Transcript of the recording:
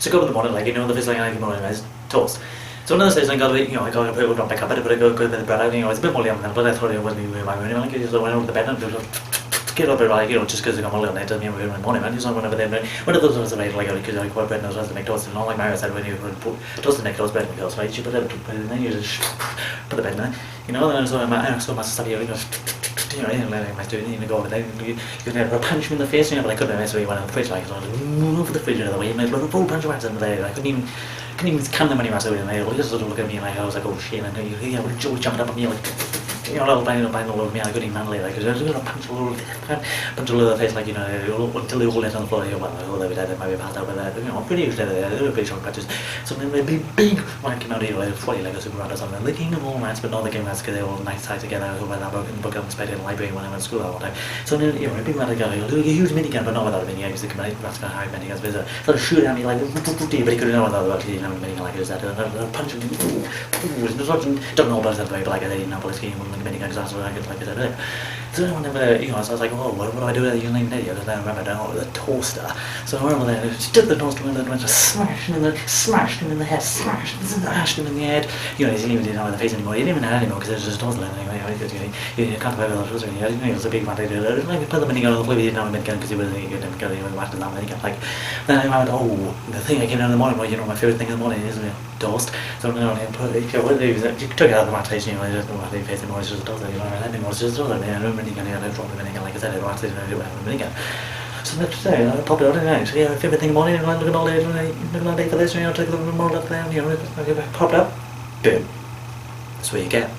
to go in the morning, like, the first thing I in the morning is toast. So one of those days I got to, I got to put it on back up, but I go to the bread. It's a bit more young than, but I thought it wasn't even my room. I just went over to bed and get up early, just because I'm a little late, doesn't mean we're in the morning, man. He's not going over there. One of those ones that I like, because I quite bread and I was to make toast, and all like Mario said, when you put toast to make toast bread and goes, right? You put it in there, you just put the bed in there, and so much stuff here, and then I was doing it, go over there, you could never punch me in the face, but I couldn't mess with you when I was in the fridge, like, so I was over the fridge the other way, and I was a full punch of rats in there, I couldn't even count them when he was out in there. He just sort of look at me and I was like, oh shit, and he was jumping up at me like, little bang all over me, I couldn't even handle it, like, I was going to punch a little face, like, until they all let on the floor, well, they were dead, they might be passed out, but pretty usually they were pretty short patches. So then they'd be big when I came out here, like, 40 like a super rat or something. They came to all rats, but not the game rats, because they were all nice tied together, over that book on the spade in the library when I went to school all the time. So then, a big rat guy, a huge minigun, but not without a minigun, because the rat's going to hide miniguns, but sort of shoot at me, like, but he couldn't know without actually a minigun, like, it was that, punch him, don't know about it that way, but like, I didn't know about this game, minigun, because that's what I could, like I said earlier. So then whenever, so I was like, oh, what do I do with the username there? Because then I remember the toaster. So I went over there, took the toaster and went to smash him in the head, smashed him in the head. He didn't even have the face anymore. He didn't even have it anymore because it was just a toaster anyway. You can't have it with it was a big one. Like, put the minigun on the floor, he didn't have a minigun because he was whacked in that minigun. Like, then I went, oh, the thing I came down in the morning, well, my favourite thing in the morning is toast. So then I put it, you took it out of the match, I just don't know what they face anymore, it's just a toaster, it's just a toaster, I don't minigun, I don't drop the minigun, like I said, I don't actually do it with a minigun. So the next day, I popped it out and so favourite thing in the morning, looking all day, looking all day for this, take a little more up there, popped up, boom. That's what you get.